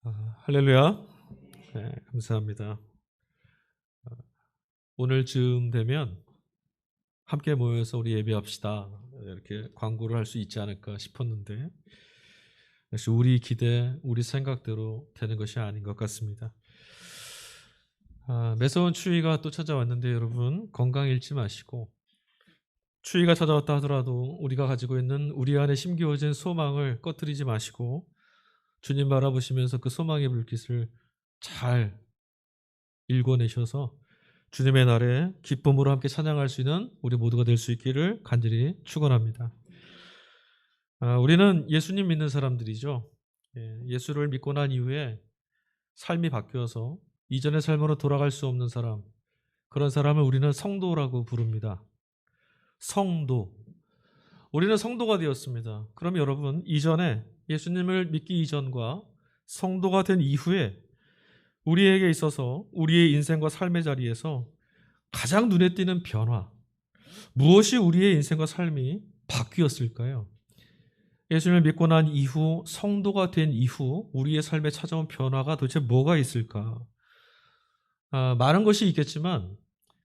할렐루야. 네, 감사합니다. 오늘쯤 되면 함께 모여서 우리 예배합시다. 이렇게 광고를 할 수 있지 않을까 싶었는데 역시 우리 기대, 우리 생각대로 되는 것이 아닌 것 같습니다. 매서운 추위가 또 찾아왔는데 여러분 건강 잃지 마시고 추위가 찾아왔다 하더라도 우리가 가지고 있는 우리 안에 심겨진 소망을 꺼뜨리지 마시고 주님 바라보시면서 그 소망의 불빛을 잘 일궈내셔서 주님의 날에 기쁨으로 함께 찬양할 수 있는 우리 모두가 될 수 있기를 간절히 축원합니다. 우리는 예수님 믿는 사람들이죠. 예수를 믿고 난 이후에 삶이 바뀌어서 이전의 삶으로 돌아갈 수 없는 사람, 그런 사람을 우리는 성도라고 부릅니다. 성도. 우리는 성도가 되었습니다. 그럼 여러분, 이전에 예수님을 믿기 이전과 성도가 된 이후에 우리에게 있어서 우리의 인생과 삶의 자리에서 가장 눈에 띄는 변화, 무엇이 우리의 인생과 삶이 바뀌었을까요? 예수님을 믿고 난 이후, 성도가 된 이후 우리의 삶에 찾아온 변화가 도대체 뭐가 있을까? 많은 것이 있겠지만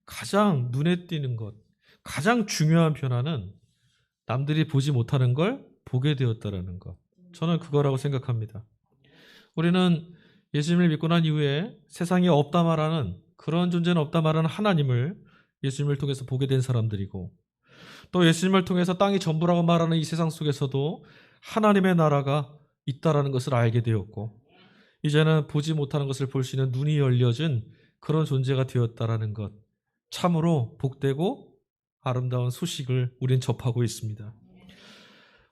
가장 눈에 띄는 것, 가장 중요한 변화는 남들이 보지 못하는 걸 보게 되었다는 것. 저는 그거라고 생각합니다. 우리는 예수님을 믿고 난 이후에 세상에 없다 말하는, 그런 존재는 없다 말하는 하나님을 예수님을 통해서 보게 된 사람들이고, 또 예수님을 통해서 땅이 전부라고 말하는 이 세상 속에서도 하나님의 나라가 있다라는 것을 알게 되었고, 이제는 보지 못하는 것을 볼 수 있는 눈이 열려진 그런 존재가 되었다라는 것, 참으로 복되고 아름다운 소식을 우린 접하고 있습니다.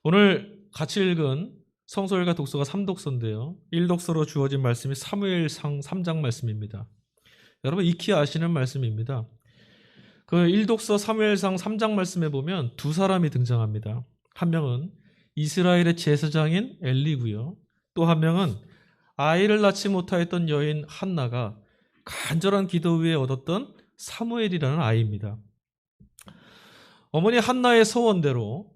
오늘 같이 읽은 성서일과 독서가 3독서인데요. 1독서로 주어진 말씀이 사무엘상 3장 말씀입니다. 여러분 익히 아시는 말씀입니다. 그 1독서 사무엘상 3장 말씀에 보면 두 사람이 등장합니다. 한 명은 이스라엘의 제사장인 엘리고요. 또 한 명은 아이를 낳지 못하였던 여인 한나가 간절한 기도 후에 얻었던 사무엘이라는 아이입니다. 어머니 한나의 소원대로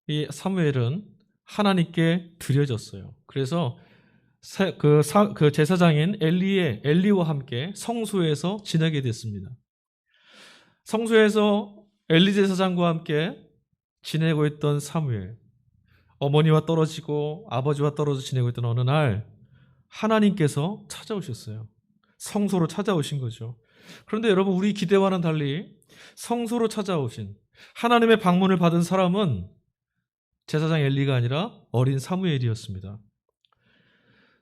이 사무엘은 하나님께 드려졌어요. 그래서 그 제사장인 엘리와 함께 성소에서 지내게 됐습니다. 성소에서 엘리 제사장과 함께 지내고 있던 사무엘, 어머니와 떨어지고 아버지와 떨어져 지내고 있던 어느 날 하나님께서 찾아오셨어요. 성소로 찾아오신 거죠. 그런데 여러분, 우리 기대와는 달리 성소로 찾아오신 하나님의 방문을 받은 사람은 제사장 엘리가 아니라 어린 사무엘이었습니다.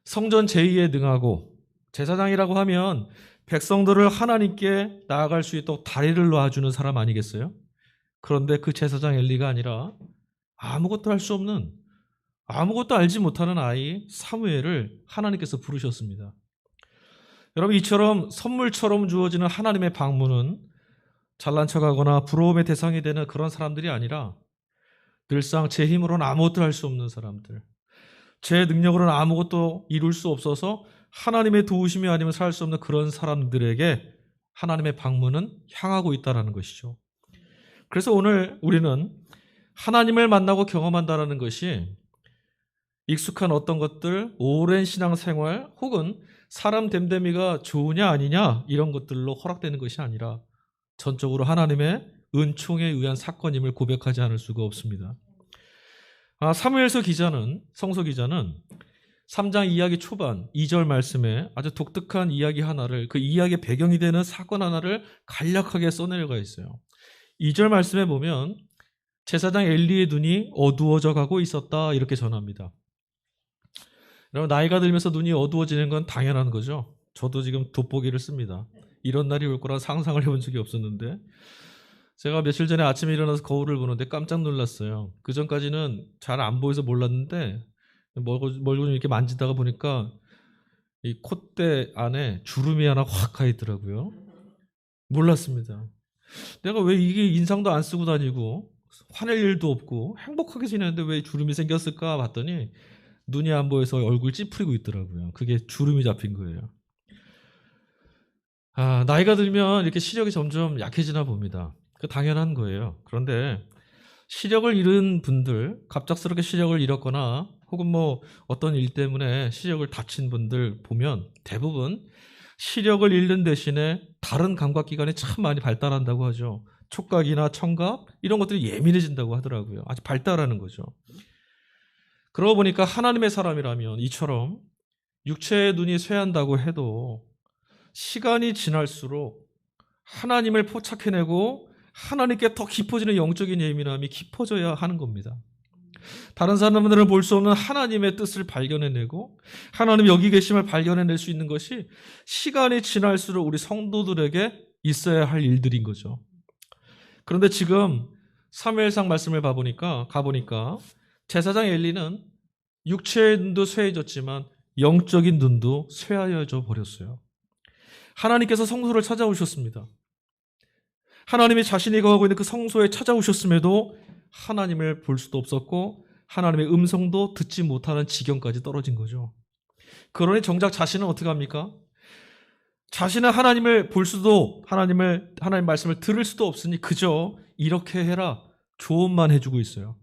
성전 제의에 능하고, 제사장이라고 하면 백성들을 하나님께 나아갈 수 있도록 다리를 놔주는 사람 아니겠어요? 그런데 그 제사장 엘리가 아니라 아무것도 할 수 없는, 아무것도 알지 못하는 아이 사무엘을 하나님께서 부르셨습니다. 여러분, 이처럼 선물처럼 주어지는 하나님의 방문은 잘난 척하거나 부러움의 대상이 되는 그런 사람들이 아니라 늘상 제 힘으로는 아무것도 할 수 없는 사람들, 제 능력으로는 아무것도 이룰 수 없어서 하나님의 도우심이 아니면 살 수 없는 그런 사람들에게 하나님의 방문은 향하고 있다는 것이죠. 그래서 오늘 우리는 하나님을 만나고 경험한다는 것이 익숙한 어떤 것들, 오랜 신앙생활 혹은 사람 됨됨이가 좋으냐 아니냐 이런 것들로 허락되는 것이 아니라 전적으로 하나님의 은총에 의한 사건임을 고백하지 않을 수가 없습니다. 사무엘서 기자는, 성서 기자는 3장 이야기 초반 2절 말씀에 아주 독특한 이야기 하나를, 그 이야기의 배경이 되는 사건 하나를 간략하게 써내려가 있어요. 2절 말씀에 보면 제사장 엘리의 눈이 어두워져 가고 있었다 이렇게 전합니다. 여러분, 나이가 들면서 눈이 어두워지는 건 당연한 거죠. 저도 지금 돋보기를 씁니다. 이런 날이 올 거라 상상을 해본 적이 없었는데, 제가 며칠 전에 아침에 일어나서 거울을 보는데 깜짝 놀랐어요. 그 전까지는 잘 안 보여서 몰랐는데 멀고 좀 이렇게 만지다가 보니까 이 콧대 안에 주름이 하나 확 가 있더라고요. 몰랐습니다. 내가 왜 이게 인상도 안 쓰고 다니고 화낼 일도 없고 행복하게 지내는데 왜 주름이 생겼을까 봤더니 눈이 안 보여서 얼굴 찌푸리고 있더라고요. 그게 주름이 잡힌 거예요. 나이가 들면 이렇게 시력이 점점 약해지나 봅니다. 그 당연한 거예요. 그런데 시력을 잃은 분들, 갑작스럽게 시력을 잃었거나 혹은 뭐 어떤 일 때문에 시력을 다친 분들 보면 대부분 시력을 잃는 대신에 다른 감각기관이 참 많이 발달한다고 하죠. 촉각이나 청각 이런 것들이 예민해진다고 하더라고요. 아주 발달하는 거죠. 그러고 보니까 하나님의 사람이라면 이처럼 육체의 눈이 쇠한다고 해도 시간이 지날수록 하나님을 포착해내고 하나님께 더 깊어지는 영적인 예민함이 깊어져야 하는 겁니다. 다른 사람들은 볼 수 없는 하나님의 뜻을 발견해내고 하나님 여기 계심을 발견해낼 수 있는 것이 시간이 지날수록 우리 성도들에게 있어야 할 일들인 거죠. 그런데 지금 사무엘상 말씀을 가보니까 제사장 엘리는 육체의 눈도 쇠해졌지만 영적인 눈도 쇠하여져 버렸어요. 하나님께서 성소를 찾아오셨습니다. 하나님이 자신이 거하고 있는 그 성소에 찾아오셨음에도 하나님을 볼 수도 없었고 하나님의 음성도 듣지 못하는 지경까지 떨어진 거죠. 그러니 정작 자신은 어떻게 합니까? 자신은 하나님을 볼 수도 하나님 말씀을 들을 수도 없으니 그저 이렇게 해라 조언만 해주고 있어요.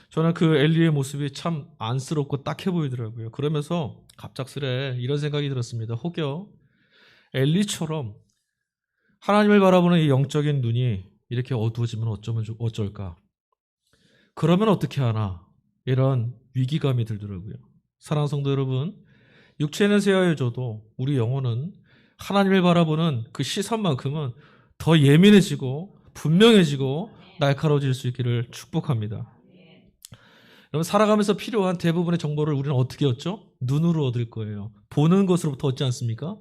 저는 그 엘리의 모습이 참 안쓰럽고 딱해 보이더라고요. 그러면서 갑작스레 이런 생각이 들었습니다. 혹여 엘리처럼 하나님을 바라보는 이 영적인 눈이 이렇게 어두워지면 어쩔까? 그러면 어떻게 하나? 이런 위기감이 들더라고요. 사랑하는 성도 여러분, 육체는 쇠하여져도 우리 영혼은 하나님을 바라보는 그 시선만큼은 더 예민해지고 분명해지고 날카로워질 수 있기를 축복합니다. 여러분, 살아가면서 필요한 대부분의 정보를 우리는 어떻게 얻죠? 눈으로 얻을 거예요. 보는 것으로부터 얻지 않습니까?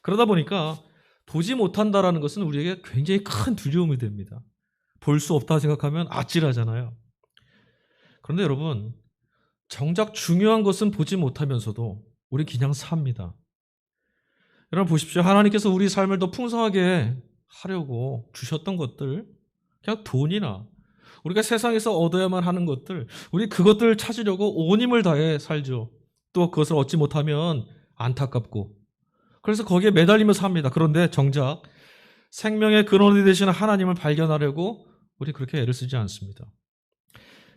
그러다 보니까 보지 못한다라는 것은 우리에게 굉장히 큰 두려움이 됩니다. 볼 수 없다 생각하면 아찔하잖아요. 그런데 여러분, 정작 중요한 것은 보지 못하면서도 우리 그냥 삽니다. 여러분 보십시오. 하나님께서 우리 삶을 더 풍성하게 하려고 주셨던 것들, 그냥 돈이나 우리가 세상에서 얻어야만 하는 것들, 우리 그것들을 찾으려고 온 힘을 다해 살죠. 또 그것을 얻지 못하면 안타깝고 그래서 거기에 매달리며 삽니다. 그런데 정작 생명의 근원이 되시는 하나님을 발견하려고 우리 그렇게 애를 쓰지 않습니다.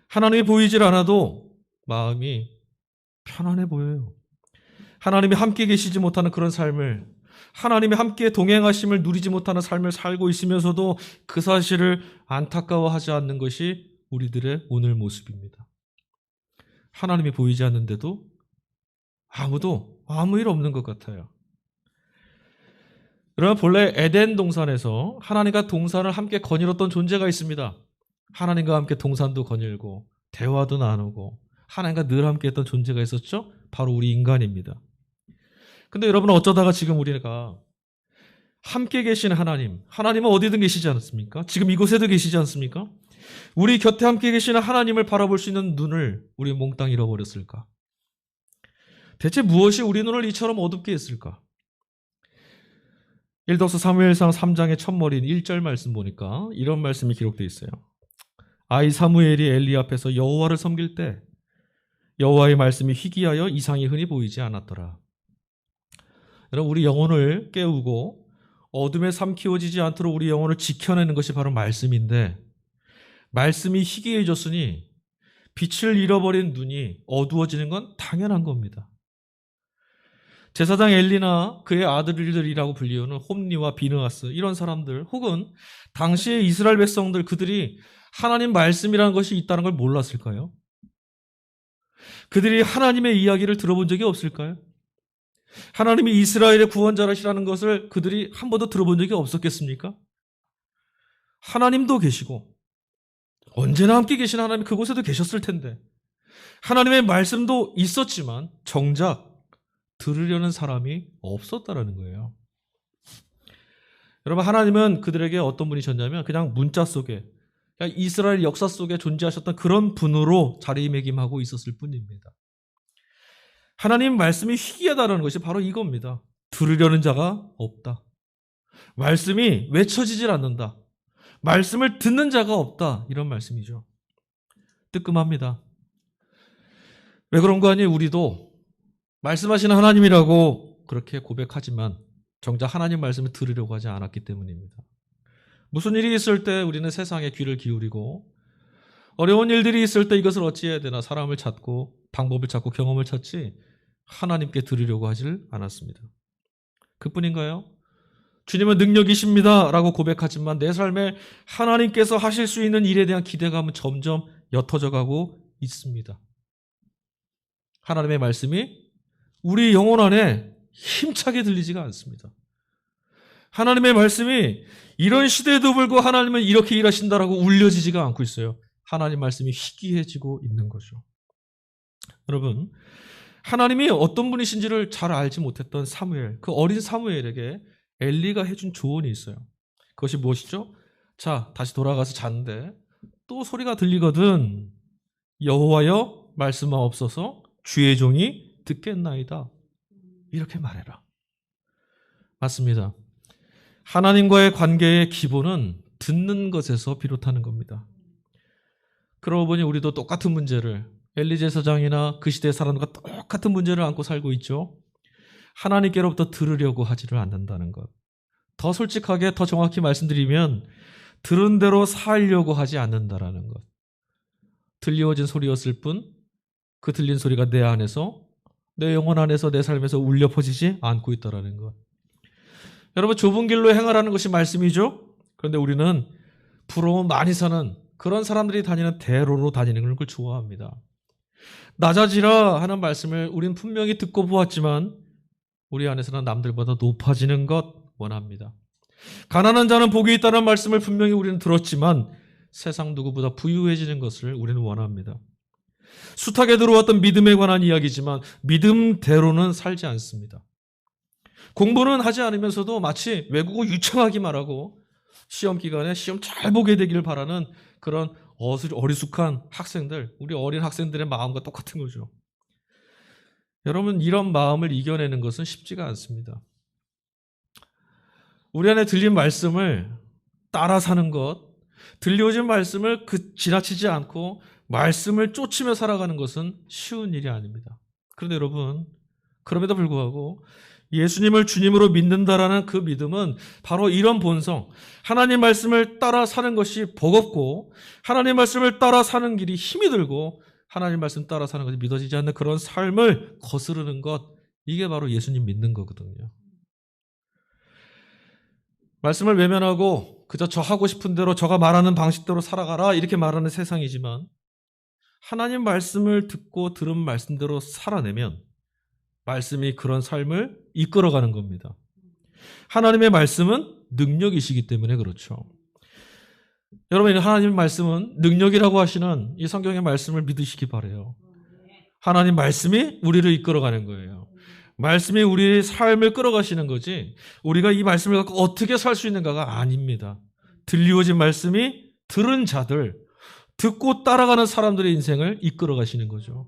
하나님이 보이질 않아도 마음이 편안해 보여요. 하나님이 함께 계시지 못하는 그런 삶을, 하나님이 함께 동행하심을 누리지 못하는 삶을 살고 있으면서도 그 사실을 안타까워하지 않는 것이 우리들의 오늘 모습입니다. 하나님이 보이지 않는데도 아무 일 없는 것 같아요. 여러분, 본래 에덴 동산에서 하나님과 동산을 함께 거닐었던 존재가 있습니다. 하나님과 함께 동산도 거닐고 대화도 나누고 하나님과 늘 함께 했던 존재가 있었죠? 바로 우리 인간입니다. 근데 여러분, 어쩌다가 지금 우리가 함께 계신 하나님은 어디든 계시지 않습니까? 지금 이곳에도 계시지 않습니까? 우리 곁에 함께 계시는 하나님을 바라볼 수 있는 눈을 우리 몽땅 잃어버렸을까? 대체 무엇이 우리 눈을 이처럼 어둡게 했을까? 1덕서 사무엘상 3장의 첫머리인 1절 말씀 보니까 이런 말씀이 기록되어 있어요. 아이 사무엘이 엘리 앞에서 여호와를 섬길 때 여호와의 말씀이 희귀하여 이상이 흔히 보이지 않았더라. 여러분, 우리 영혼을 깨우고 어둠에 삼키워지지 않도록 우리 영혼을 지켜내는 것이 바로 말씀인데, 말씀이 희귀해졌으니 빛을 잃어버린 눈이 어두워지는 건 당연한 겁니다. 제사장 엘리나 그의 아들들이라고 불리우는 홈리와 비느하스, 이런 사람들, 혹은 당시의 이스라엘 백성들, 그들이 하나님 말씀이라는 것이 있다는 걸 몰랐을까요? 그들이 하나님의 이야기를 들어본 적이 없을까요? 하나님이 이스라엘의 구원자라시라는 것을 그들이 한 번도 들어본 적이 없었겠습니까? 하나님도 계시고 언제나 함께 계신 하나님이 그곳에도 계셨을 텐데, 하나님의 말씀도 있었지만 정작 들으려는 사람이 없었다라는 거예요. 여러분, 하나님은 그들에게 어떤 분이셨냐면 그냥 문자 속에, 그냥 이스라엘 역사 속에 존재하셨던 그런 분으로 자리매김하고 있었을 뿐입니다. 하나님 말씀이 희귀하다는 것이 바로 이겁니다. 들으려는 자가 없다. 말씀이 외쳐지질 않는다. 말씀을 듣는 자가 없다. 이런 말씀이죠. 뜨끔합니다. 왜 그런가 하니 우리도 말씀하시는 하나님이라고 그렇게 고백하지만 정작 하나님 말씀을 들으려고 하지 않았기 때문입니다. 무슨 일이 있을 때 우리는 세상에 귀를 기울이고 어려운 일들이 있을 때 이것을 어찌해야 되나 사람을 찾고 방법을 찾고 경험을 찾지 하나님께 드리려고 하질 않았습니다. 그뿐인가요? 주님은 능력이십니다 라고 고백하지만 내 삶에 하나님께서 하실 수 있는 일에 대한 기대감은 점점 옅어져 가고 있습니다. 하나님의 말씀이 우리 영혼 안에 힘차게 들리지가 않습니다. 하나님의 말씀이 이런 시대에도 불구하고 하나님은 이렇게 일하신다라고 울려지지가 않고 있어요. 하나님 말씀이 희귀해지고 있는 거죠. 여러분, 하나님이 어떤 분이신지를 잘 알지 못했던 사무엘, 그 어린 사무엘에게 엘리가 해준 조언이 있어요. 그것이 무엇이죠? 자, 다시 돌아가서 자는데 또 소리가 들리거든 여호와여 말씀하옵소서 주의 종이 듣겠나이다. 이렇게 말해라. 맞습니다. 하나님과의 관계의 기본은 듣는 것에서 비롯하는 겁니다. 그러고 보니 우리도 똑같은 문제를 엘리 제사장이나 그 시대의 사람들과 똑같은 문제를 안고 살고 있죠. 하나님께로부터 들으려고 하지를 않는다는 것. 더 솔직하게 더 정확히 말씀드리면 들은 대로 살려고 하지 않는다라는 것. 들려진 소리였을 뿐 그 들린 소리가 내 안에서 내 영혼 안에서 내 삶에서 울려 퍼지지 않고 있다라는 것. 여러분, 좁은 길로 행하라는 것이 말씀이죠. 그런데 우리는 부러움 많이 사는 그런 사람들이 다니는 대로로 다니는 걸 좋아합니다. 낮아지라 하는 말씀을 우린 분명히 듣고 보았지만 우리 안에서는 남들보다 높아지는 것 원합니다. 가난한 자는 복이 있다는 말씀을 분명히 우리는 들었지만 세상 누구보다 부유해지는 것을 우리는 원합니다. 숱하게 들어왔던 믿음에 관한 이야기지만 믿음대로는 살지 않습니다. 공부는 하지 않으면서도 마치 외국어 유창하기만 하고 시험 기간에 시험 잘 보게 되기를 바라는 그런 어리숙한 학생들, 우리 어린 학생들의 마음과 똑같은 거죠. 여러분, 이런 마음을 이겨내는 것은 쉽지가 않습니다. 우리 안에 들린 말씀을 따라 사는 것, 들려오신 말씀을 지나치지 않고 말씀을 쫓으며 살아가는 것은 쉬운 일이 아닙니다. 그런데 여러분, 그럼에도 불구하고 예수님을 주님으로 믿는다라는 그 믿음은 바로 이런 본성, 하나님 말씀을 따라 사는 것이 버겁고 하나님 말씀을 따라 사는 길이 힘이 들고 하나님 말씀 따라 사는 것이 믿어지지 않는 그런 삶을 거스르는 것, 이게 바로 예수님 믿는 거거든요. 말씀을 외면하고 그저 저 하고 싶은 대로 저가 말하는 방식대로 살아가라 이렇게 말하는 세상이지만 하나님 말씀을 듣고 들은 말씀대로 살아내면 말씀이 그런 삶을 이끌어가는 겁니다. 하나님의 말씀은 능력이시기 때문에 그렇죠. 여러분, 하나님 말씀은 능력이라고 하시는 이 성경의 말씀을 믿으시기 바라요. 하나님 말씀이 우리를 이끌어가는 거예요. 말씀이 우리의 삶을 끌어가시는 거지 우리가 이 말씀을 갖고 어떻게 살 수 있는가가 아닙니다. 들려오진 말씀이 들은 자들, 듣고 따라가는 사람들의 인생을 이끌어가시는 거죠.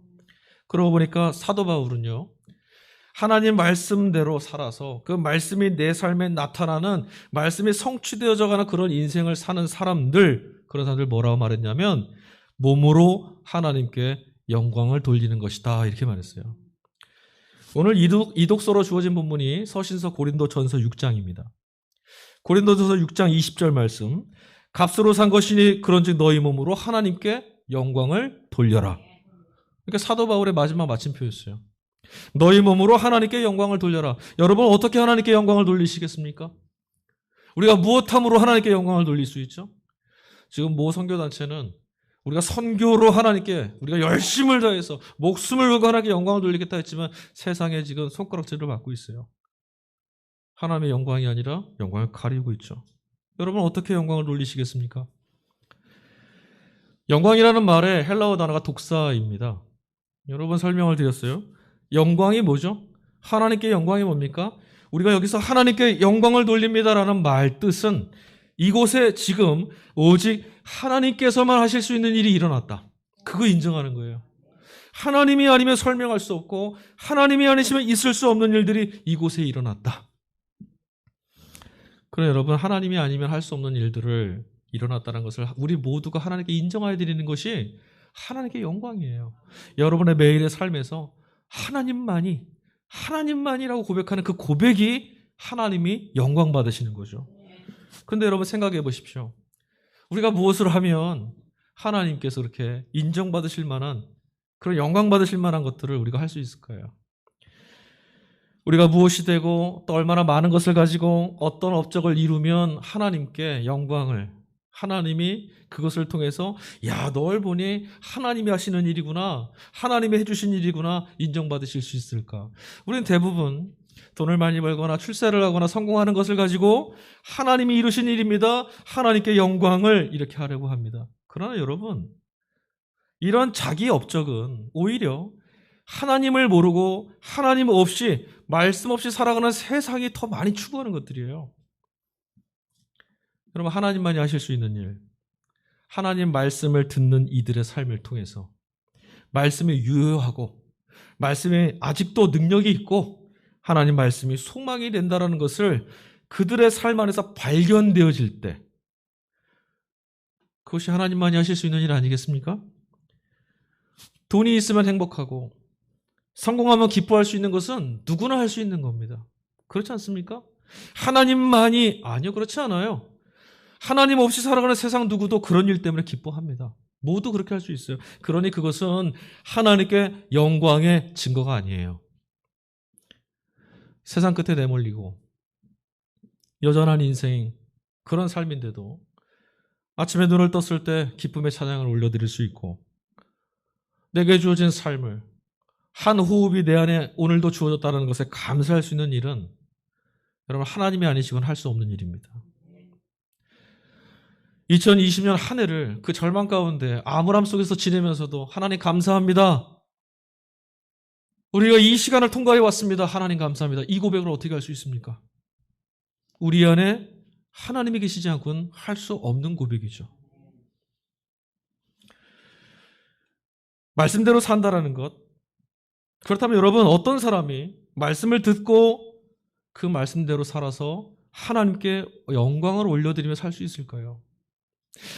그러고 보니까 사도 바울은요, 하나님 말씀대로 살아서 그 말씀이 내 삶에 나타나는 말씀이 성취되어져 가는 그런 인생을 사는 사람들, 그런 사람들 뭐라고 말했냐면 몸으로 하나님께 영광을 돌리는 것이다 이렇게 말했어요. 오늘 이독서로 주어진 본문이 서신서 고린도전서 6장입니다. 고린도전서 6장 20절 말씀, 값으로 산 것이니 그런즉 너희 몸으로 하나님께 영광을 돌려라. 그러니까 사도 바울의 마지막 마침표였어요. 너희 몸으로 하나님께 영광을 돌려라. 여러분, 어떻게 하나님께 영광을 돌리시겠습니까? 우리가 무엇함으로 하나님께 영광을 돌릴 수 있죠? 지금 모 선교단체는 우리가 선교로 하나님께 우리가 열심을 다해서 목숨을 걸고 하나님께 영광을 돌리겠다 했지만 세상에 지금 손가락질을 받고 있어요. 하나님의 영광이 아니라 영광을 가리고 있죠. 여러분, 어떻게 영광을 돌리시겠습니까? 영광이라는 말의 헬라어 단어가 독사입니다. 여러분, 설명을 드렸어요. 영광이 뭐죠? 하나님께 영광이 뭡니까? 우리가 여기서 하나님께 영광을 돌립니다라는 말 뜻은 이곳에 지금 오직 하나님께서만 하실 수 있는 일이 일어났다. 그거 인정하는 거예요. 하나님이 아니면 설명할 수 없고 하나님이 아니시면 있을 수 없는 일들이 이곳에 일어났다. 그래, 여러분, 하나님이 아니면 할 수 없는 일들을 일어났다는 것을 우리 모두가 하나님께 인정하여 드리는 것이 하나님께 영광이에요. 여러분의 매일의 삶에서 하나님만이라고 고백하는 그 고백이 하나님이 영광 받으시는 거죠. 그런데 여러분, 생각해 보십시오. 우리가 무엇을 하면 하나님께서 그렇게 인정받으실 만한 그런 영광 받으실 만한 것들을 우리가 할 수 있을까요? 우리가 무엇이 되고 또 얼마나 많은 것을 가지고 어떤 업적을 이루면 하나님께 영광을, 하나님이 그것을 통해서 야, 널 보니 하나님이 하시는 일이구나, 하나님이 해주신 일이구나 인정받으실 수 있을까? 우리는 대부분 돈을 많이 벌거나 출세를 하거나 성공하는 것을 가지고 하나님이 이루신 일입니다, 하나님께 영광을 이렇게 하려고 합니다. 그러나 여러분, 이런 자기 업적은 오히려 하나님을 모르고 하나님 없이, 말씀 없이 살아가는 세상이 더 많이 추구하는 것들이에요. 여러분, 하나님만이 하실 수 있는 일, 하나님 말씀을 듣는 이들의 삶을 통해서 말씀이 유효하고 말씀에 아직도 능력이 있고 하나님 말씀이 소망이 된다는 것을 그들의 삶 안에서 발견되어질 때, 그것이 하나님만이 하실 수 있는 일 아니겠습니까? 돈이 있으면 행복하고 성공하면 기뻐할 수 있는 것은 누구나 할 수 있는 겁니다. 그렇지 않습니까? 하나님만이, 아니요, 그렇지 않아요. 하나님 없이 살아가는 세상 누구도 그런 일 때문에 기뻐합니다. 모두 그렇게 할 수 있어요. 그러니 그것은 하나님께 영광의 증거가 아니에요. 세상 끝에 내몰리고 여전한 인생, 그런 삶인데도 아침에 눈을 떴을 때 기쁨의 찬양을 올려드릴 수 있고, 내게 주어진 삶을 한 호흡이 내 안에 오늘도 주어졌다는 것에 감사할 수 있는 일은 여러분, 하나님이 아니시고는 할 수 없는 일입니다. 2020년 한 해를 그 절망 가운데 암울함 속에서 지내면서도 하나님 감사합니다, 우리가 이 시간을 통과해 왔습니다, 하나님 감사합니다, 이 고백을 어떻게 할 수 있습니까? 우리 안에 하나님이 계시지 않고는 할 수 없는 고백이죠. 말씀대로 산다라는 것, 그렇다면 여러분, 어떤 사람이 말씀을 듣고 그 말씀대로 살아서 하나님께 영광을 올려드리며 살 수 있을까요?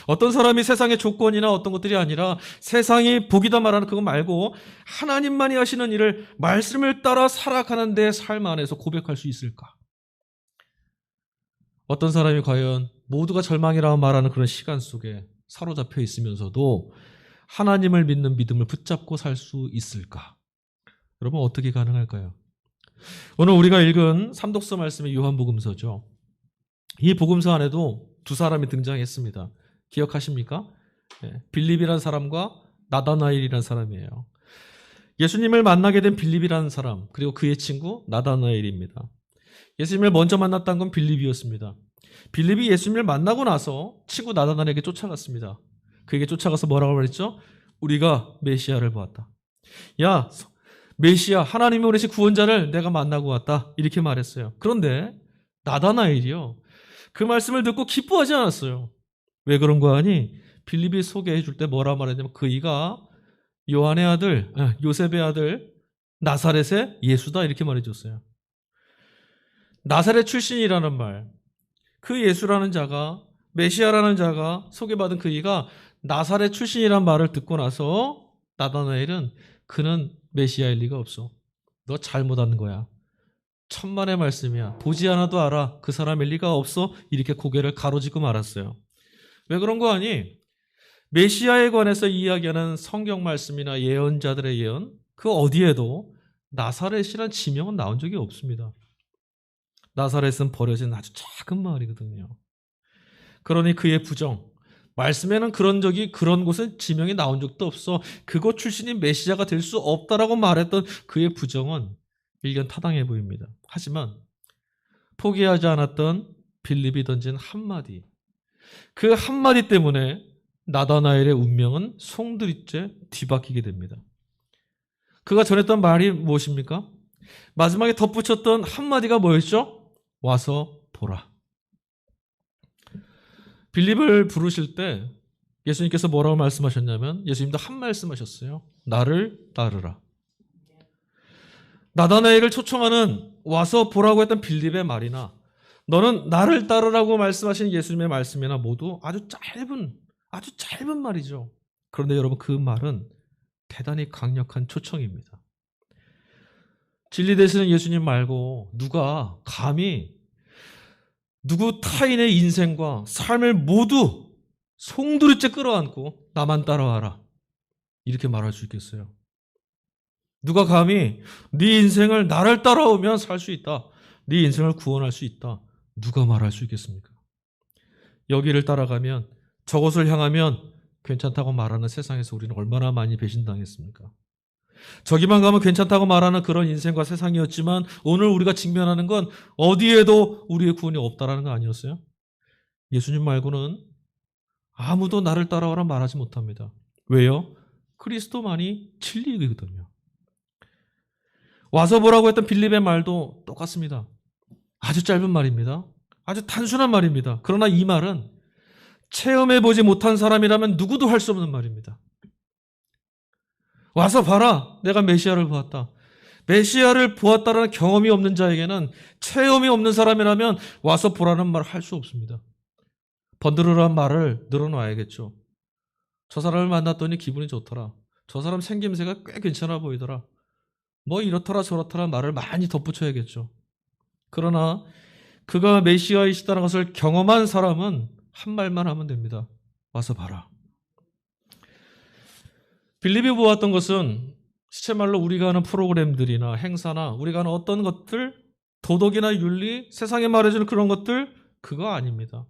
어떤 사람이 세상의 조건이나 어떤 것들이 아니라 세상이 복이다 말하는 그거 말고 하나님만이 하시는 일을 말씀을 따라 살아가는 데 삶 안에서 고백할 수 있을까? 어떤 사람이 과연 모두가 절망이라고 말하는 그런 시간 속에 사로잡혀 있으면서도 하나님을 믿는 믿음을 붙잡고 살 수 있을까? 여러분, 어떻게 가능할까요? 오늘 우리가 읽은 삼독서 말씀이 요한복음서죠. 이 복음서 안에도 두 사람이 등장했습니다. 기억하십니까? 빌립이라는 사람과 나다나엘이라는 사람이에요. 예수님을 만나게 된 빌립이라는 사람, 그리고 그의 친구 나다나엘입니다. 예수님을 먼저 만났던 건 빌립이었습니다. 빌립이 예수님을 만나고 나서 친구 나다나엘에게 쫓아갔습니다. 그에게 쫓아가서 뭐라고 말했죠? 우리가 메시아를 보았다. 야, 메시아, 하나님이 보내신 구원자를 내가 만나고 왔다, 이렇게 말했어요. 그런데 나다나엘이요, 그 말씀을 듣고 기뻐하지 않았어요. 왜 그런 거 아니? 빌립이 소개해 줄 때 뭐라 말했냐면 그이가 요한의 아들, 요셉의 아들 나사렛의 예수다, 이렇게 말해줬어요. 나사렛 출신이라는 말, 그 예수라는 자가, 메시아라는 자가 소개받은 그이가 나사렛 출신이란 말을 듣고 나서 나다나엘은 그는 메시아일 리가 없어, 너 잘못 한 거야, 천만의 말씀이야, 보지 않아도 알아, 그 사람일 리가 없어, 이렇게 고개를 가로짓고 말았어요. 왜 그런 거 아니? 메시아에 관해서 이야기하는 성경 말씀이나 예언자들의 예언, 그 어디에도 나사렛이란 지명은 나온 적이 없습니다. 나사렛은 버려진 아주 작은 마을이거든요. 그러니 그의 부정, 말씀에는 그런 곳은 지명이 나온 적도 없어, 그곳 출신이 메시아가 될 수 없다라고 말했던 그의 부정은 일견 타당해 보입니다. 하지만 포기하지 않았던 빌립이 던진 한마디, 그 한마디 때문에 나다나엘의 운명은 송두리째 뒤바뀌게 됩니다. 그가 전했던 말이 무엇입니까? 마지막에 덧붙였던 한마디가 뭐였죠? 와서 보라. 빌립을 부르실 때 예수님께서 뭐라고 말씀하셨냐면, 예수님도 한 말씀하셨어요. 나를 따르라. 나다나엘을 초청하는 와서 보라고 했던 빌립의 말이나 너는 나를 따르라고 말씀하신 예수님의 말씀이나 모두 아주 짧은 말이죠. 그런데 여러분, 그 말은 대단히 강력한 초청입니다. 진리 되시는 예수님 말고 누가 감히 누구 타인의 인생과 삶을 모두 송두리째 끌어안고 나만 따라와라. 이렇게 말할 수 있겠어요? 누가 감히 네 인생을 나를 따라오면 살 수 있다. 네 인생을 구원할 수 있다. 누가 말할 수 있겠습니까? 여기를 따라가면 저것을 향하면 괜찮다고 말하는 세상에서 우리는 얼마나 많이 배신당했습니까? 저기만 가면 괜찮다고 말하는 그런 인생과 세상이었지만 오늘 우리가 직면하는 건 어디에도 우리의 구원이 없다라는 거 아니었어요? 예수님 말고는 아무도 나를 따라오라 말하지 못합니다. 왜요? 그리스도만이 진리이거든요. 와서 보라고 했던 빌립의 말도 똑같습니다. 아주 짧은 말입니다. 아주 단순한 말입니다. 그러나 이 말은 체험해보지 못한 사람이라면 누구도 할 수 없는 말입니다. 와서 봐라. 내가 메시아를 보았다. 메시아를 보았다라는 경험이 없는 자에게는, 체험이 없는 사람이라면 와서 보라는 말을 할 수 없습니다. 번들으란 말을 늘어놔야겠죠. 저 사람을 만났더니 기분이 좋더라. 저 사람 생김새가 꽤 괜찮아 보이더라. 뭐 이렇더라 저렇더라 말을 많이 덧붙여야겠죠. 그러나 그가 메시아이시다는 것을 경험한 사람은 한 말만 하면 됩니다. 와서 봐라. 빌립이 보았던 것은 시체말로 우리가 하는 프로그램들이나 행사나 우리가 하는 어떤 것들, 도덕이나 윤리, 세상에 말해주는 그런 것들, 그거 아닙니다.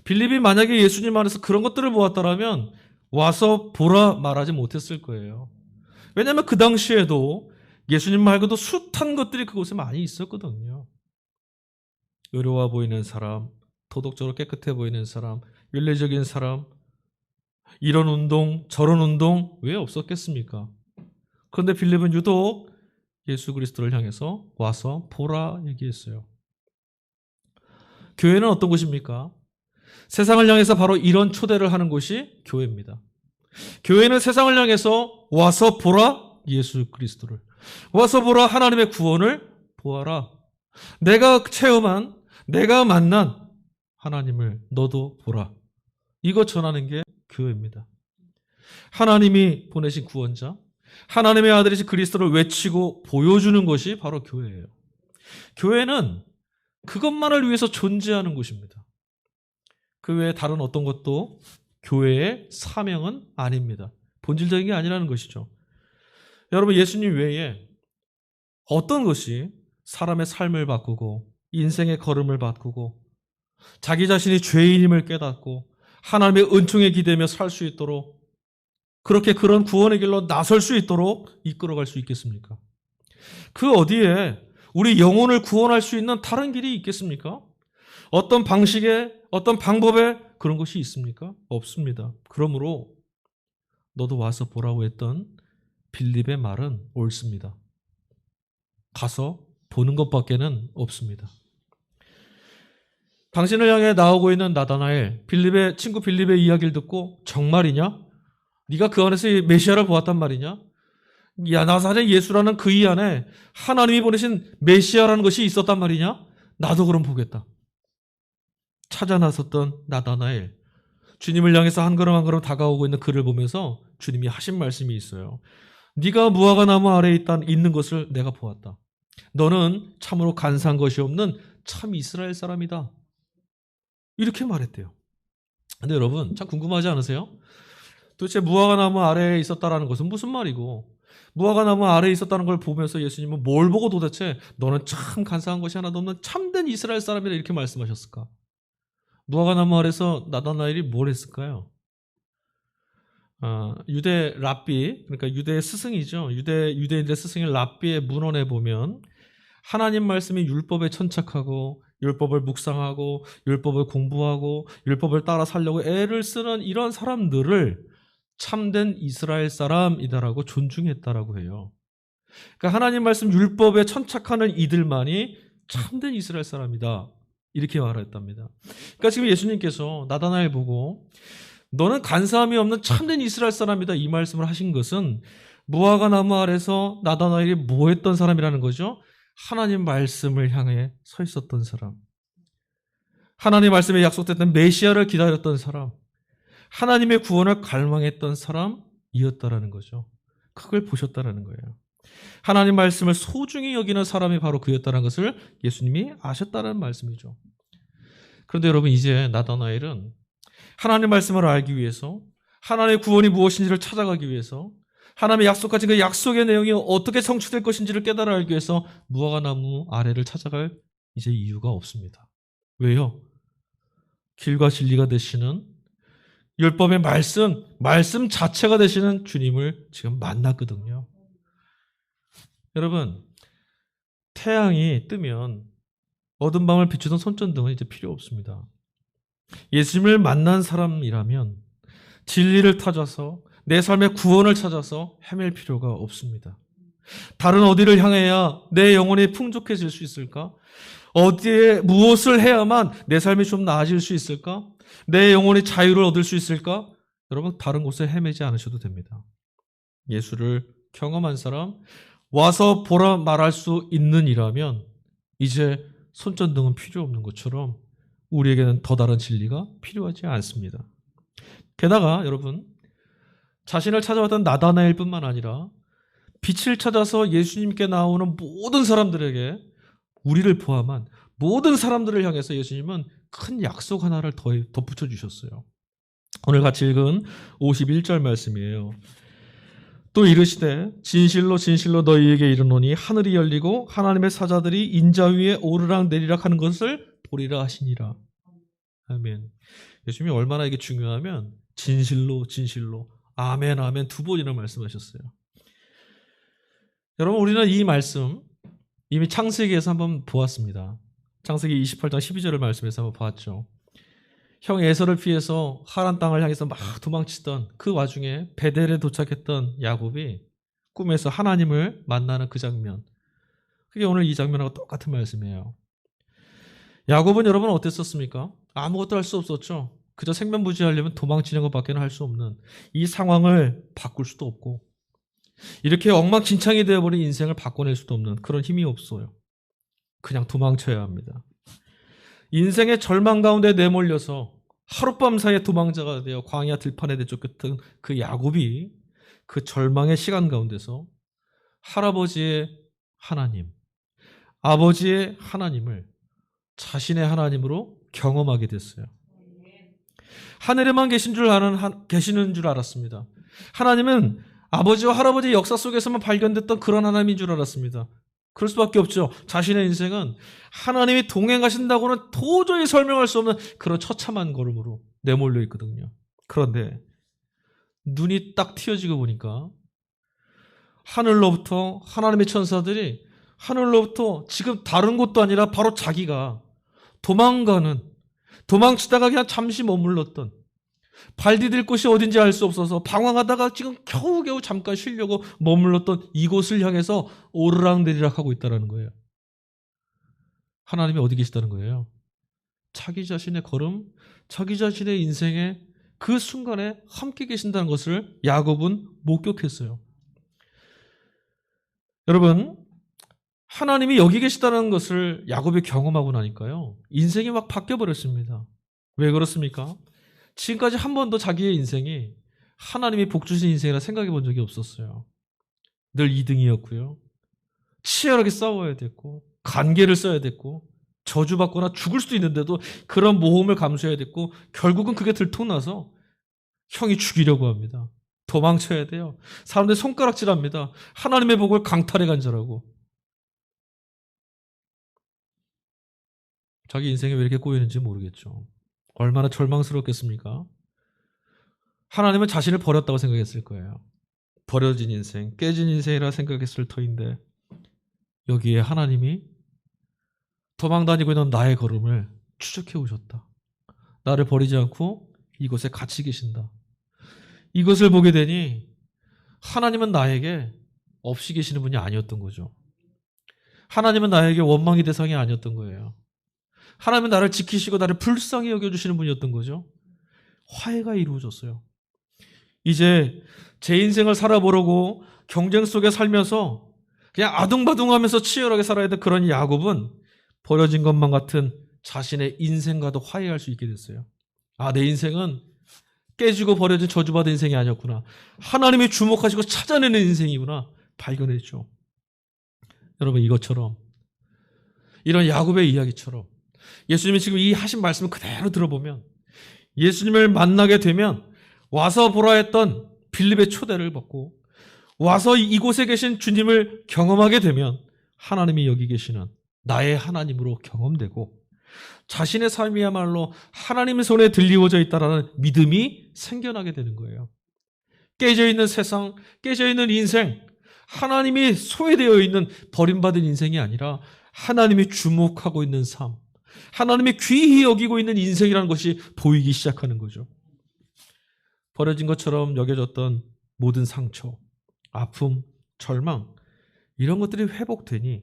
빌립이 만약에 예수님 안에서 그런 것들을 보았다면 와서 보라 말하지 못했을 거예요. 왜냐하면 그 당시에도 예수님 말고도 숱한 것들이 그곳에 많이 있었거든요. 의로워 보이는 사람, 도덕적으로 깨끗해 보이는 사람, 윤리적인 사람, 이런 운동, 저런 운동 왜 없었겠습니까? 그런데 빌립은 유독 예수 그리스도를 향해서 와서 보라 얘기했어요. 교회는 어떤 곳입니까? 세상을 향해서 바로 이런 초대를 하는 곳이 교회입니다. 교회는 세상을 향해서 와서 보라 예수 그리스도를, 와서 보라 하나님의 구원을 보아라. 내가 체험한, 내가 만난 하나님을 너도 보라. 이거 전하는 게 교회입니다. 하나님이 보내신 구원자, 하나님의 아들이신 그리스도를 외치고 보여주는 것이 바로 교회예요. 교회는 그것만을 위해서 존재하는 곳입니다. 그 외에 다른 어떤 것도 교회의 사명은 아닙니다. 본질적인 게 아니라는 것이죠. 여러분, 예수님 외에 어떤 것이 사람의 삶을 바꾸고 인생의 걸음을 바꾸고 자기 자신이 죄인임을 깨닫고 하나님의 은총에 기대며 살 수 있도록, 그렇게 그런 구원의 길로 나설 수 있도록 이끌어갈 수 있겠습니까? 그 어디에 우리 영혼을 구원할 수 있는 다른 길이 있겠습니까? 어떤 방식에, 어떤 방법에 그런 것이 있습니까? 없습니다. 그러므로 너도 와서 보라고 했던 빌립의 말은 옳습니다. 가서 보는 것밖에는 없습니다. 당신을 향해 나오고 있는 나다나엘, 빌립의 친구 빌립의 이야기를 듣고 정말이냐? 네가 그 안에서 메시아를 보았단 말이냐? 야, 나사렛 예수라는 그 이 안에 하나님이 보내신 메시아라는 것이 있었단 말이냐? 나도 그럼 보겠다. 찾아 나섰던 나다나엘, 주님을 향해서 한 걸음 한 걸음 다가오고 있는 그를 보면서 주님이 하신 말씀이 있어요. 네가 무화과 나무 아래에 있는 것을 내가 보았다. 너는 참으로 간사한 것이 없는 참 이스라엘 사람이다. 이렇게 말했대요. 근데 여러분, 참 궁금하지 않으세요? 도대체 무화과 나무 아래에 있었다라는 것은 무슨 말이고, 무화과 나무 아래에 있었다는 걸 보면서 예수님은 뭘 보고 도대체 너는 참 간사한 것이 하나도 없는 참된 이스라엘 사람이다 이렇게 말씀하셨을까? 무화과 나무 아래서 나다나엘이 뭘 했을까요? 유대 랍비, 그러니까 유대의 스승이죠. 유대인들의 스승인 랍비의 문헌에 보면 하나님 말씀이 율법에 천착하고 율법을 묵상하고 율법을 공부하고 율법을 따라 살려고 애를 쓰는 이런 사람들을 참된 이스라엘 사람이다라고 존중했다라고 해요. 그러니까 하나님 말씀 율법에 천착하는 이들만이 참된 이스라엘 사람이다 이렇게 말했답니다. 그러니까 지금 예수님께서 나다나엘 보고 너는 간사함이 없는 참된 이스라엘 사람이다 이 말씀을 하신 것은 무화과 나무 아래서 나다나엘이 뭐 했던 사람이라는 거죠? 하나님 말씀을 향해 서 있었던 사람, 하나님 말씀에 약속됐던 메시아를 기다렸던 사람, 하나님의 구원을 갈망했던 사람이었다라는 거죠. 그걸 보셨다라는 거예요. 하나님 말씀을 소중히 여기는 사람이 바로 그였다는 것을 예수님이 아셨다는 말씀이죠. 그런데 여러분, 이제 나다나엘은 하나님의 말씀을 알기 위해서, 하나님의 구원이 무엇인지를 찾아가기 위해서, 하나님의 약속하신 그 약속의 내용이 어떻게 성취될 것인지를 깨달아 알기 위해서 무화과나무 아래를 찾아갈 이제 이유가 없습니다. 왜요? 길과 진리가 되시는 율법의 말씀 자체가 되시는 주님을 지금 만났거든요. 여러분, 태양이 뜨면 어두운 밤을 비추던 손전등은 이제 필요 없습니다. 예수님을 만난 사람이라면 진리를 찾아서 내 삶의 구원을 찾아서 헤맬 필요가 없습니다. 다른 어디를 향해야 내 영혼이 풍족해질 수 있을까? 어디에 무엇을 해야만 내 삶이 좀 나아질 수 있을까? 내 영혼이 자유를 얻을 수 있을까? 여러분, 다른 곳에 헤매지 않으셔도 됩니다. 예수를 경험한 사람, 와서 보라 말할 수 있는 이라면 이제 손전등은 필요 없는 것처럼 우리에게는 더 다른 진리가 필요하지 않습니다. 게다가 여러분, 자신을 찾아왔던 나다나엘뿐만 아니라 빛을 찾아서 예수님께 나오는 모든 사람들에게, 우리를 포함한 모든 사람들을 향해서 예수님은 큰 약속 하나를 덧붙여 주셨어요. 오늘 같이 읽은 51절 말씀이에요. 또 이르시되 진실로 진실로 너희에게 이르노니 하늘이 열리고 하나님의 사자들이 인자 위에 오르락 내리락 하는 것을 보리라 하시니라. 아멘. 예수님이 얼마나 이게 중요하면 진실로 진실로 아멘 아멘 두 번이나 말씀하셨어요. 여러분, 우리는 이 말씀 이미 창세기에서 한번 보았습니다. 창세기 28장 12절을 말씀에서 한번 보았죠. 형 에서를 피해서 하란 땅을 향해서 막 도망치던 그 와중에 베델에 도착했던 야곱이 꿈에서 하나님을 만나는 그 장면, 그게 오늘 이 장면하고 똑같은 말씀이에요. 야곱은 여러분 어땠었습니까? 아무것도 할 수 없었죠. 그저 생면부지하려면 도망치는 것밖에 할 수 없는 이 상황을 바꿀 수도 없고, 이렇게 엉망진창이 되어버린 인생을 바꿔낼 수도 없는 그런 힘이 없어요. 그냥 도망쳐야 합니다. 인생의 절망 가운데 내몰려서 하룻밤 사이에 도망자가 되어 광야 들판에 내쫓겼던 그 야곱이 그 절망의 시간 가운데서 할아버지의 하나님, 아버지의 하나님을 자신의 하나님으로 경험하게 됐어요. 하늘에만 계시는 줄 알았습니다. 하나님은 아버지와 할아버지의 역사 속에서만 발견됐던 그런 하나님인 줄 알았습니다. 그럴 수밖에 없죠. 자신의 인생은 하나님이 동행하신다고는 도저히 설명할 수 없는 그런 처참한 걸음으로 내몰려 있거든요. 그런데 눈이 딱 트여지고 보니까 하늘로부터 하나님의 천사들이 하늘로부터 지금 다른 곳도 아니라 바로 자기가 도망치다가 그냥 잠시 머물렀던, 발 디딜 곳이 어딘지 알 수 없어서 방황하다가 지금 겨우겨우 잠깐 쉬려고 머물렀던 이곳을 향해서 오르락내리락 하고 있다는 거예요. 하나님이 어디 계시다는 거예요? 자기 자신의 걸음, 자기 자신의 인생의 그 순간에 함께 계신다는 것을 야곱은 목격했어요. 여러분, 하나님이 여기 계시다는 것을 야곱이 경험하고 나니까요, 인생이 막 바뀌어버렸습니다. 왜 그렇습니까? 지금까지 한 번도 자기의 인생이 하나님이 복 주신 인생이라 생각해 본 적이 없었어요. 늘 2등이었고요. 치열하게 싸워야 됐고, 간계를 써야 됐고, 저주받거나 죽을 수도 있는데도 그런 모험을 감수해야 됐고, 결국은 그게 들통나서 형이 죽이려고 합니다. 도망쳐야 돼요. 사람들이 손가락질합니다. 하나님의 복을 강탈해 간자라고. 자기 인생이 왜 이렇게 꼬이는지 모르겠죠. 얼마나 절망스럽겠습니까? 하나님은 자신을 버렸다고 생각했을 거예요. 버려진 인생, 깨진 인생이라 생각했을 터인데 여기에 하나님이 도망다니고 있는 나의 걸음을 추적해 오셨다. 나를 버리지 않고 이곳에 같이 계신다. 이것을 보게 되니 하나님은 나에게 없이 계시는 분이 아니었던 거죠. 하나님은 나에게 원망의 대상이 아니었던 거예요. 하나님은 나를 지키시고 나를 불쌍히 여겨주시는 분이었던 거죠. 화해가 이루어졌어요. 이제 제 인생을 살아보려고 경쟁 속에 살면서 그냥 아둥바둥하면서 치열하게 살아야 될 그런 야곱은 버려진 것만 같은 자신의 인생과도 화해할 수 있게 됐어요. 아, 내 인생은 깨지고 버려진 저주받은 인생이 아니었구나. 하나님이 주목하시고 찾아내는 인생이구나. 발견했죠. 여러분, 이것처럼, 이런 야곱의 이야기처럼 예수님이 지금 이 하신 말씀을 그대로 들어보면 예수님을 만나게 되면 와서 보라 했던 빌립의 초대를 받고 와서 이곳에 계신 주님을 경험하게 되면 하나님이 여기 계시는 나의 하나님으로 경험되고 자신의 삶이야말로 하나님의 손에 들리워져 있다라는 믿음이 생겨나게 되는 거예요. 깨져 있는 세상, 깨져 있는 인생, 하나님이 소외되어 있는 버림받은 인생이 아니라 하나님이 주목하고 있는 삶, 하나님이 귀히 여기고 있는 인생이라는 것이 보이기 시작하는 거죠. 버려진 것처럼 여겨졌던 모든 상처, 아픔, 절망 이런 것들이 회복되니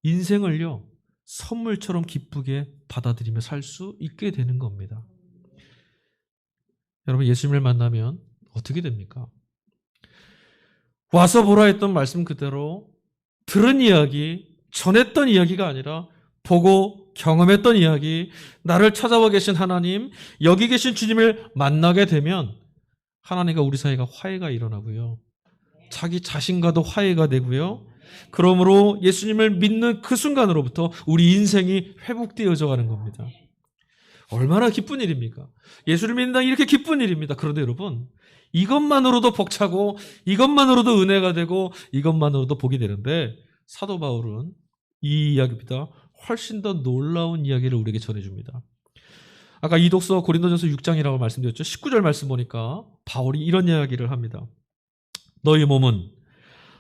인생을요 선물처럼 기쁘게 받아들이며 살 수 있게 되는 겁니다. 여러분 예수님을 만나면 어떻게 됩니까? 와서 보라 했던 말씀 그대로 들은 이야기, 전했던 이야기가 아니라 보고 경험했던 이야기, 나를 찾아와 계신 하나님, 여기 계신 주님을 만나게 되면 하나님과 우리 사이가 화해가 일어나고요. 자기 자신과도 화해가 되고요. 그러므로 예수님을 믿는 그 순간으로부터 우리 인생이 회복되어져 가는 겁니다. 얼마나 기쁜 일입니까? 예수를 믿는다 이렇게 기쁜 일입니다. 그런데 여러분 이것만으로도 벅차고 이것만으로도 은혜가 되고 이것만으로도 복이 되는데 사도 바울은 이 이야기보다 훨씬 더 놀라운 이야기를 우리에게 전해줍니다. 아까 이독서 고린도전서 6장이라고 말씀드렸죠. 19절 말씀 보니까 바울이 이런 이야기를 합니다. 너희 몸은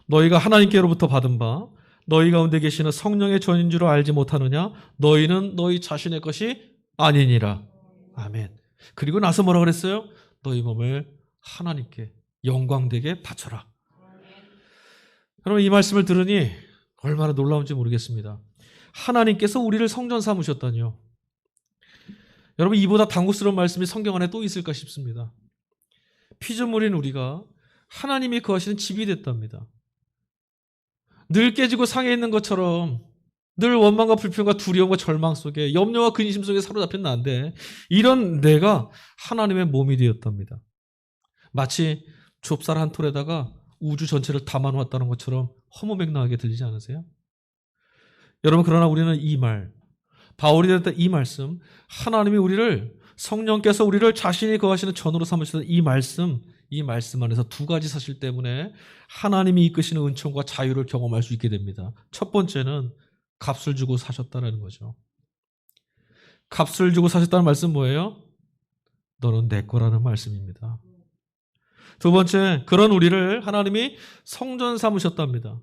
너희가 하나님께로부터 받은 바 너희 가운데 계시는 성령의 전인 줄 알지 못하느냐? 너희는 너희 자신의 것이 아니니라. 아멘. 그리고 나서 뭐라 그랬어요? 너희 몸을 하나님께 영광되게 바쳐라. 여러분 이 말씀을 들으니 얼마나 놀라운지 모르겠습니다. 하나님께서 우리를 성전 삼으셨다니요. 여러분 이보다 당혹스러운 말씀이 성경 안에 또 있을까 싶습니다. 피조물인 우리가 하나님이 거하시는 집이 됐답니다. 늘 깨지고 상해 있는 것처럼 늘 원망과 불평과 두려움과 절망 속에 염려와 근심 속에 사로잡힌 나인데 이런 내가 하나님의 몸이 되었답니다. 마치 좁쌀 한 톨에다가 우주 전체를 담아놓았다는 것처럼 허무맹랑하게 들리지 않으세요? 여러분 그러나 우리는 이 말, 바울이 했던 이 말씀, 하나님이 우리를 성령께서 우리를 자신이 거하시는 전으로 삼으시던 이 말씀 안에서 두 가지 사실 때문에 하나님이 이끄시는 은총과 자유를 경험할 수 있게 됩니다. 첫 번째는 값을 주고 사셨다는 거죠. 값을 주고 사셨다는 말씀 뭐예요? 너는 내 거라는 말씀입니다. 두 번째, 그런 우리를 하나님이 성전 삼으셨답니다.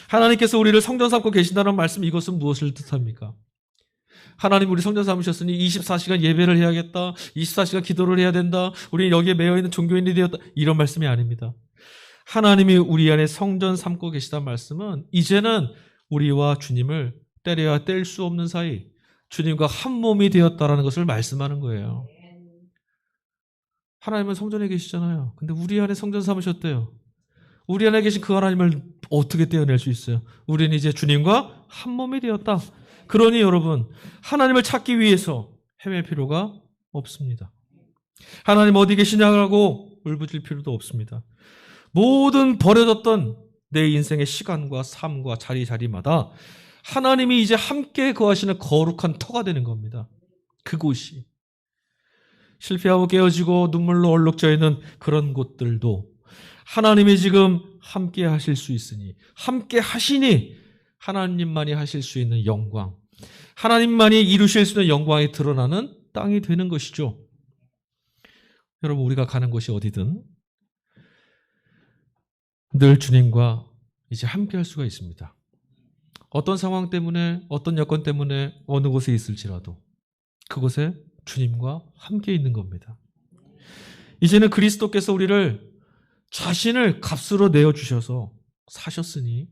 하나님께서 우리를 성전 삼고 계신다는 말씀, 이것은 무엇을 뜻합니까? 하나님 우리 성전 삼으셨으니 24시간 예배를 해야겠다, 24시간 기도를 해야 된다, 우리는 여기에 매여있는 종교인이 되었다, 이런 말씀이 아닙니다. 하나님이 우리 안에 성전 삼고 계시다는 말씀은 이제는 우리와 주님을 때려야 뗄 수 없는 사이, 주님과 한 몸이 되었다라는 것을 말씀하는 거예요. 하나님은 성전에 계시잖아요. 근데 우리 안에 성전 삼으셨대요. 우리 안에 계신 그 하나님을 어떻게 떼어낼 수 있어요? 우리는 이제 주님과 한 몸이 되었다. 그러니 여러분, 하나님을 찾기 위해서 헤맬 필요가 없습니다. 하나님 어디 계시냐고 울부짖을 필요도 없습니다. 모든 버려졌던 내 인생의 시간과 삶과 자리마다 하나님이 이제 함께 거하시는 거룩한 터가 되는 겁니다. 그곳이. 실패하고 깨어지고 눈물로 얼룩져 있는 그런 곳들도 하나님이 지금 함께 하실 수 있으니, 함께 하시니 하나님만이 하실 수 있는 영광, 하나님만이 이루실 수 있는 영광이 드러나는 땅이 되는 것이죠. 여러분, 우리가 가는 곳이 어디든 늘 주님과 이제 함께 할 수가 있습니다. 어떤 상황 때문에, 어떤 여건 때문에 어느 곳에 있을지라도 그곳에 주님과 함께 있는 겁니다. 이제는 그리스도께서 우리를 자신을 값으로 내어주셔서 사셨으니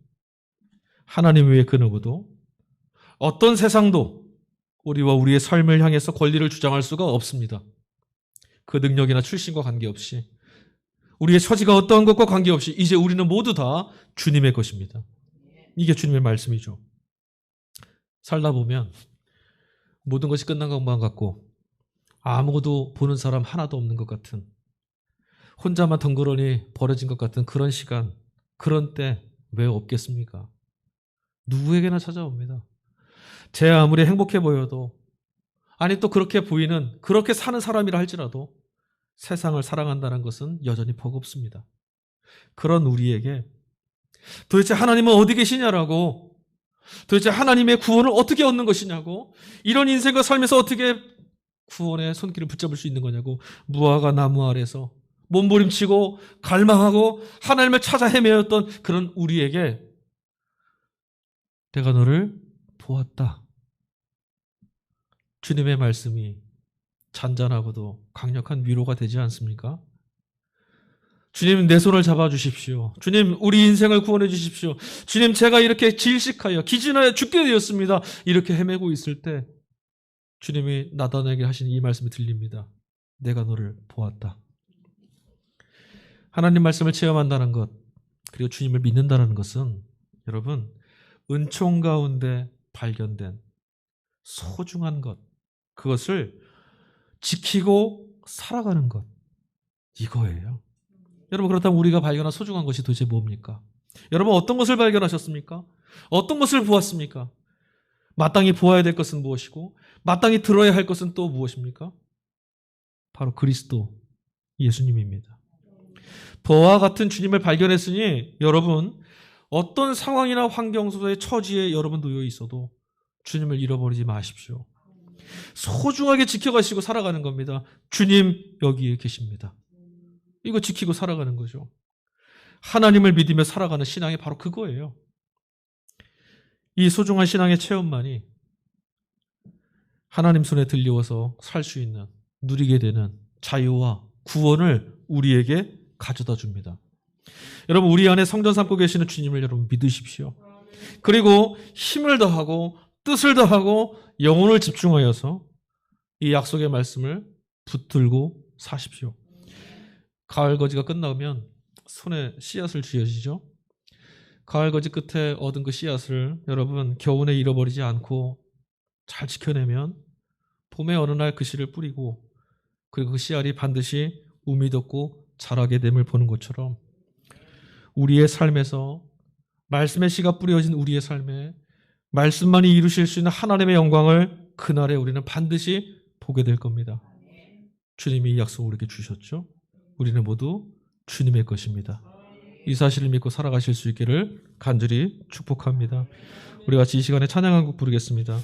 하나님 외에 그 누구도, 어떤 세상도 우리와 우리의 삶을 향해서 권리를 주장할 수가 없습니다. 그 능력이나 출신과 관계없이, 우리의 처지가 어떠한 것과 관계없이 이제 우리는 모두 다 주님의 것입니다. 이게 주님의 말씀이죠. 살다 보면 모든 것이 끝난 것만 같고 아무것도 보는 사람 하나도 없는 것 같은, 혼자만 덩그러니 버려진 것 같은 그런 시간, 그런 때 왜 없겠습니까? 누구에게나 찾아옵니다. 제 아무리 행복해 보여도, 아니 또 그렇게 보이는 그렇게 사는 사람이라 할지라도 세상을 사랑한다는 것은 여전히 버겁습니다. 그런 우리에게 도대체 하나님은 어디 계시냐라고, 도대체 하나님의 구원을 어떻게 얻는 것이냐고, 이런 인생과 살면서 어떻게 구원의 손길을 붙잡을 수 있는 거냐고, 무화과 나무 아래서 몸부림치고 갈망하고 하나님을 찾아 헤매었던 그런 우리에게 내가 너를 보았다. 주님의 말씀이 잔잔하고도 강력한 위로가 되지 않습니까? 주님, 내 손을 잡아주십시오. 주님, 우리 인생을 구원해 주십시오. 주님, 제가 이렇게 질식하여 기진하여 죽게 되었습니다. 이렇게 헤매고 있을 때 주님이 나단에게 하신 이 말씀이 들립니다. 내가 너를 보았다. 하나님 말씀을 체험한다는 것, 그리고 주님을 믿는다는 것은 여러분, 은총 가운데 발견된 소중한 것, 그것을 지키고 살아가는 것, 이거예요. 여러분, 그렇다면 우리가 발견한 소중한 것이 도대체 뭡니까? 여러분, 어떤 것을 발견하셨습니까? 어떤 것을 보았습니까? 마땅히 보아야 될 것은 무엇이고 마땅히 들어야 할 것은 또 무엇입니까? 바로 그리스도 예수님입니다. 보와 같은 주님을 발견했으니 여러분, 어떤 상황이나 환경 속의 처지에 여러분 놓여 있어도 주님을 잃어버리지 마십시오. 소중하게 지켜가시고 살아가는 겁니다. 주님 여기에 계십니다. 이거 지키고 살아가는 거죠. 하나님을 믿으며 살아가는 신앙이 바로 그거예요. 이 소중한 신앙의 체험만이 하나님 손에 들려와서 살 수 있는, 누리게 되는 자유와 구원을 우리에게 가져다 줍니다. 여러분, 우리 안에 성전 삼고 계시는 주님을 여러분 믿으십시오. 그리고 힘을 더하고 뜻을 더하고 영혼을 집중하여서 이 약속의 말씀을 붙들고 사십시오. 가을 거지가 끝나면 손에 씨앗을 쥐어지죠. 가을 거지 끝에 얻은 그 씨앗을 여러분 겨우내 잃어버리지 않고 잘 지켜내면 봄에 어느 날 그 씨를 뿌리고 그리고 그 씨알이 반드시 우미 돋고 자라게 됨을 보는 것처럼 우리의 삶에서 말씀의 씨가 뿌려진 우리의 삶에 말씀만이 이루실 수 있는 하나님의 영광을 그날에 우리는 반드시 보게 될 겁니다. 주님이 이 약속을 우리에게 주셨죠. 우리는 모두 주님의 것입니다. 이 사실을 믿고 살아가실 수 있기를 간절히 축복합니다. 우리 같이 이 시간에 찬양 한 곡 부르겠습니다.